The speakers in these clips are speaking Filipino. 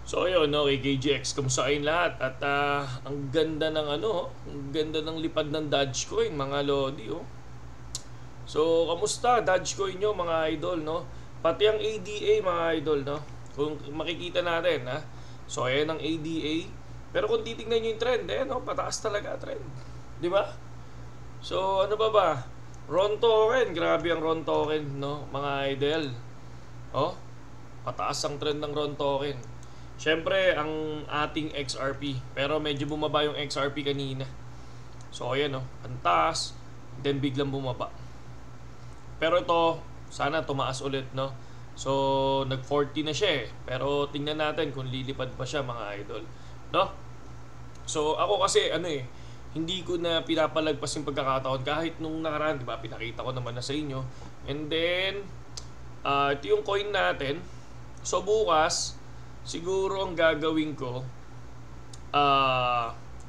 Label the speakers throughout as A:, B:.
A: So ayun, no, kay KGX, kamusta kayong lahat? At ang ganda ng ang ganda ng lipad ng Dogecoin, mga lodi, oh. So, kamusta Dogecoin nyo, mga idol, no? Pati ang ADA, mga idol, no? Kung makikita natin, ha? So, ayan ang ADA. Pero kung titignan nyo yung trend, no? Pataas talaga trend. Di ba? So, ano ba? Ron Token, grabe ang Ron Token, no? Mga idol. Oh, pataas ang trend ng Ron Token. Siyempre, ang ating XRP. Pero medyo bumaba yung XRP kanina. So, ayan, no? Ang taas. Then, biglang bumaba. Pero ito, sana tumaas ulit, no? So, nag-40 na siya eh. Pero tingnan natin kung lilipad pa siya, mga idol. No? So, ako kasi, hindi ko na pinapalagpas yung pagkakataon. Kahit nung nakaraan, di ba, pinakita ko naman na sa inyo. And then, ito yung coin natin. So, bukas, siguro ang gagawin ko,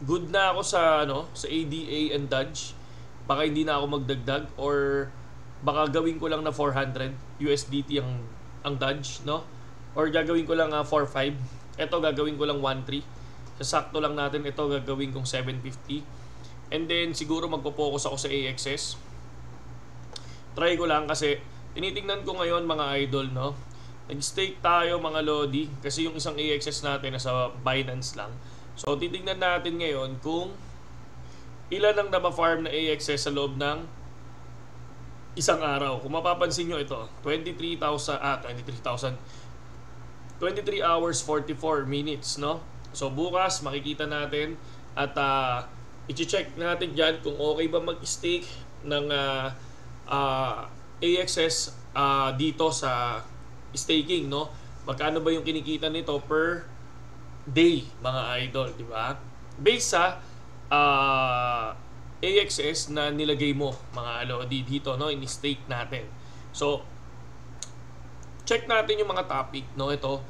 A: good na ako sa ADA and Dodge. Baka hindi na ako magdagdag or baka gawin ko lang na 400 USDT ang Dodge, no? Or gagawin ko lang 4.5. Ito gagawin ko lang 1.3. Sasakto lang natin ito gagawin kong 750. And then siguro magpo-focus ako sa AXS. Try ko lang kasi tinitingnan ko ngayon, mga idol, no? Nag-stake tayo, mga lodi, kasi yung isang AXS natin nasa Binance lang. So titingnan natin ngayon kung ilan ang naba-farm na AXS sa loob ng isang araw. Kung mapapansin nyo ito, 23 hours 44 minutes, no? So bukas makikita natin at i-check natin dyan kung okay ba mag-stake ng AXS dito sa staking, no? Magkano ba yung kinikita nito per day, mga idol, di ba? Based sa AXS na nilagay mo, mga lodi, dito, no? In-stake natin. So, check natin yung mga topic, no? Ito,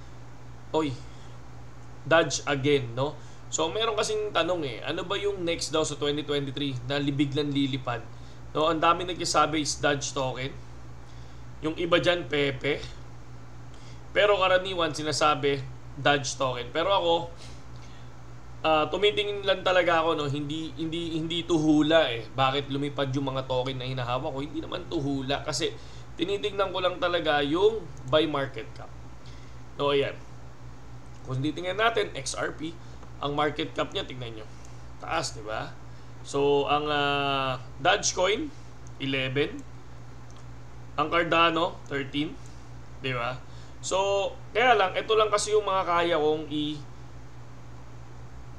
A: Dodge again, no? So, meron kasing tanong ano ba yung next daw sa 2023 na biglang lilipad? No, ang dami nagsasabi is Dodge token. Yung iba dyan, Pepe. Pero karaniwan sinasabi Dodge token. Pero ako, tumitingin lang talaga ako, no, hindi tuhula bakit lumipad yung mga token na hinahawak ko. Hindi naman tuhula kasi tinitingnan ko lang talaga yung buy market cap. No, ayan. Kung titingnan natin XRP, ang market cap niya, tingnan nyo, taas, di ba? So ang Dogecoin 11, ang Cardano 13, di ba? So kaya lang, ito lang kasi yung mga kaya kong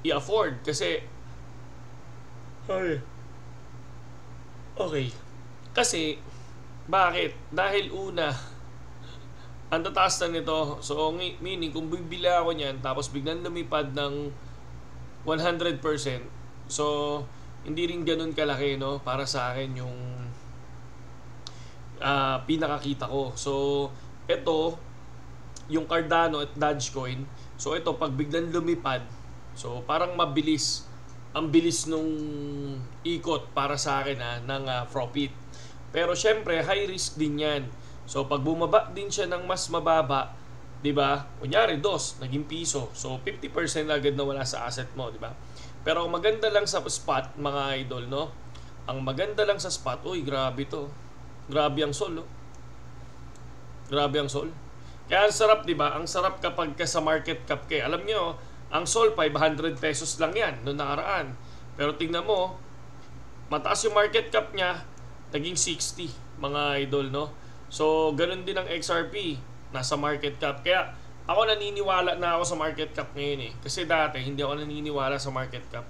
A: i-afford kasi okay. Kasi bakit? Dahil una, ang tataas na nito. So meaning kung bibili ako niyan tapos biglang lumipad ng 100%, so hindi rin ganun kalaki, no, para sa akin yung pinakakita ko. So ito yung Cardano at Dogecoin. So ito pag biglang lumipad, so parang mabilis. Ang bilis nung ikot para sa akin ng profit. Pero syempre high risk din 'yan. So pag bumaba din siya ng mas mababa, 'di ba? Kunyari naging piso. So 50% agad na wala sa asset mo, 'di ba? Pero ang maganda lang sa spot, mga idol, no? Ang maganda lang sa spot, grabe to. Grabe ang sol, no? Grabe ang sol. Kaya ang sarap, 'di ba? Ang sarap kapag ka sa market cap kay. Alam niyo, ang sol 500 pesos lang 'yan noong nakaraan. Pero tingnan mo, mataas yung market cap niya, naging 60, mga idol, no? So, ganun din ang XRP, nasa market cap. Kaya ako naniniwala na ako sa market cap ngayon Kasi dati hindi ako naniniwala sa market cap.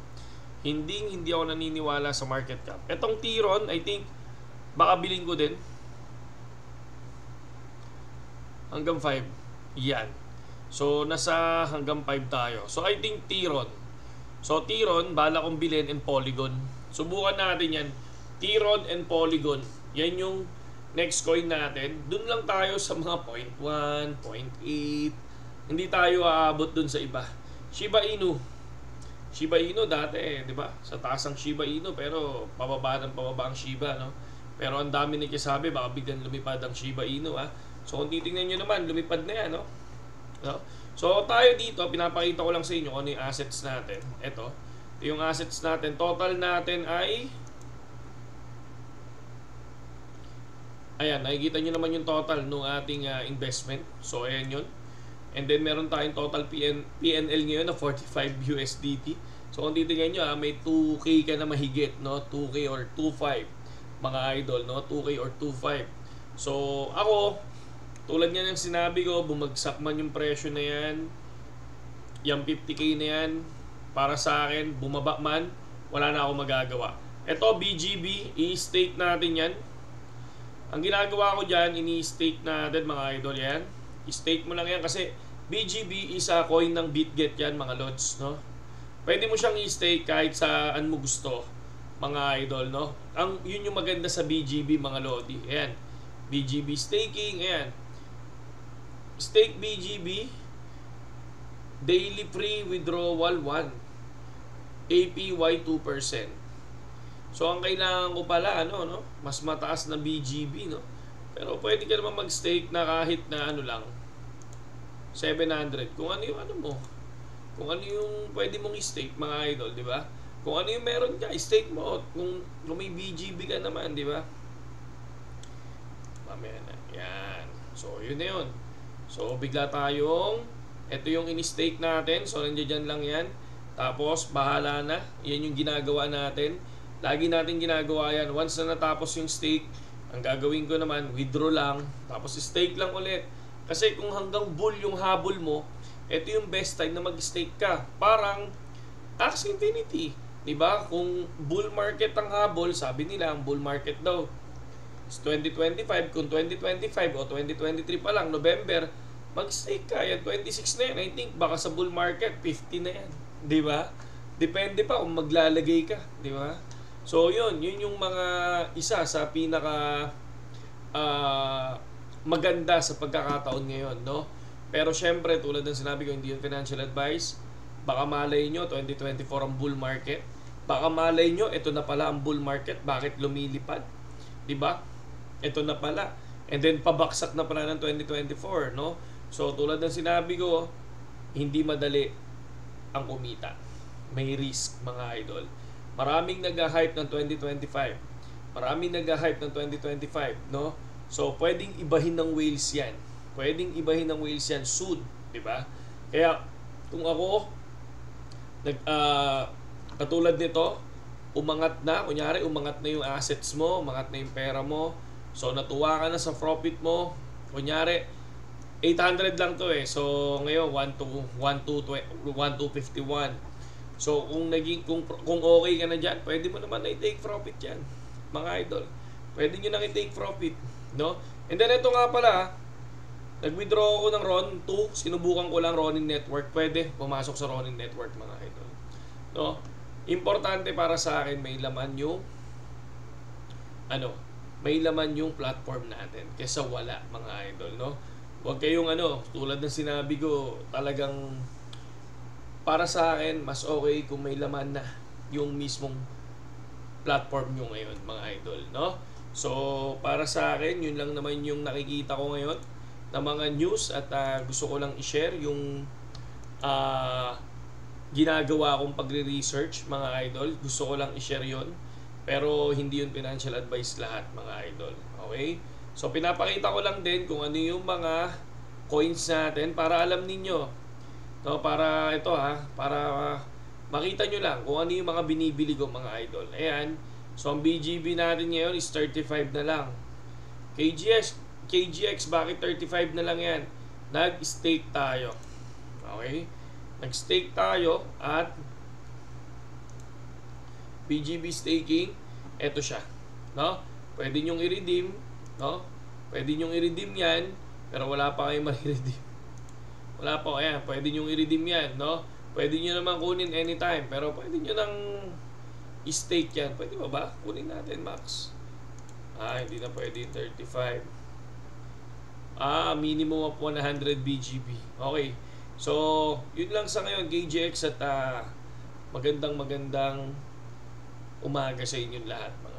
A: Hindi ako naniniwala sa market cap. Etong Tiron, I think baka bilhin ko din. Hanggang 5. Yan. So, nasa hanggang 5 tayo. So, I think Tiron. So, Tiron, bala kong bilhin and Polygon. Subukan natin yan. Tiron and Polygon. Yan yung next coin natin. Doon lang tayo sa mga 0.1, 0.8. Hindi tayo aabot doon sa iba. Shiba Inu. Shiba Inu dati, di ba? Sa taas ang Shiba Inu, pero pababa ang Shiba, no? Pero ang dami nagsasabi, baka biglang lumipad ang Shiba Inu, So, kung titingnan nyo naman, lumipad na yan, no? So tayo dito, pinapakita ko lang sa inyo kung ano yung assets natin. Ito yung assets natin. Total natin ay, ayan, nakikita nyo naman yung total ng ating investment. So ayan yun. And then meron tayong total PNL ngayon na 45 USDT. So kung titingnan nyo, may 2K ka na mahigit, no? 2K or 2.5 mga idol, no? 2K or 2.5. So ako, tulad nga ng sinabi ko, bumagsak man yung presyo na yan, yung 50K na yan, para sa akin, bumaba man, wala na ako magagawa. Ito, BGB, i-stake natin yan. Ang ginagawa ko dyan, ini-stake natin mga idol yan. I-stake mo lang yan kasi BGB is a coin ng BitGet yan mga lods, no? Pwede mo siyang i-stake kahit saan mo gusto mga idol, no? Yun yung maganda sa BGB mga lodi. Ayan, BGB staking, ayan. Stake BGB, daily free withdrawal 1, APY 2%. So ang kailangan ko pala no, mas mataas na BGB, no. Pero pwede ka naman mag-stake na kahit na ano lang 700. Kung ano yung ano mo. Kung ano yung pwede mong i-stake mga idol, di ba? Kung ano yung meron ka, i-stake mo. Kung may BGB ka naman, di ba? Mamaya na. Yan. So yun na yun. So bigla tayong, ito yung in-stake natin. So nandiyan lang yan. Tapos bahala na. Yan yung ginagawa natin. Lagi natin ginagawa yan. Once na natapos yung stake, ang gagawin ko naman, withdraw lang. Tapos stake lang ulit. Kasi kung hanggang bull yung habol mo, ito yung best time na mag-stake ka. Parang Axie Infinity. Diba? Kung bull market ang habol, sabi nila, ang bull market daw 2025, kung 2025 o 2023 pa lang, November, mag-stake ka. Yan, 26 na yan. I think baka sa bull market, 50 na yan. Di ba? Depende pa kung maglalagay ka. Di ba? So, yun yung mga isa sa pinaka maganda sa pagkakataon ngayon, no? Pero syempre, tulad ng sinabi ko, hindi yung financial advice. Baka malay nyo, 2024 ang bull market. Baka malay nyo, ito na pala ang bull market. Bakit lumilipad? Di ba? Ito na pala. And then pabaksak na pala ng 2024, no? So tulad ng sinabi ko, hindi madali ang kumita. May risk mga idol. Maraming nag-hype ng 2025. Maraming nag-hype ng 2025, no? So pwedeng ibahin ng whales yan. Pwedeng ibahin ng whales yan soon, di ba? Kaya kung ako katulad nito, umangat na, kunyari umangat na yung assets mo, umangat na yung pera mo. So natuwa ka na sa profit mo. Kunyari 800 lang to eh. So ngayon 1251. So kung okay ka na diyan, pwede mo naman na i-take profit diyan, mga idol. Pwede niyo nang i-take profit, no? And then ito nga pala, nag-withdraw ako ng RON 2, sinubukan ko lang Ronin Network. Pwede pumasok sa Ronin Network mga idol. No? Importante para sa akin may laman yung may laman yung platform natin kaysa wala mga idol, no? Huwag kayong tulad ng sinabi ko, talagang para sa akin mas okay kung may laman na yung mismong platform nyo ngayon mga idol, no? So para sa akin yun lang naman yung nakikita ko ngayon na mga news at gusto ko lang i-share yung ginagawa kong pagre-research mga idol. Gusto ko lang i-share yon, pero hindi yun financial advice lahat mga idol. Okay? So pinapakita ko lang din kung ano yung mga coins natin para alam ninyo, no? Para ito para makita nyo lang kung ano yung mga binibili ko mga idol. Ayan. So ang BGB natin ngayon is 35 na lang. KGX, bakit 35 na lang yan? Nag-stake tayo. Okay? Nag-stake tayo at BGB staking, eto siya. No? Pwede nyong i-redeem, no? Pwede nyong i-redeem yan, pero wala pa kayong ma-redeem. Wala pa, ayan, pwede nyong i-redeem yan, no? Pwede nyo naman kunin anytime, pero pwede nyo nang i-stake yan. Pwede ba? Kunin natin, max. Hindi na pwede 35. Minimum of 100 BGB. Okay. So, yun lang sa ngayon, KGX, at magandang umaga sa inyong lahat mga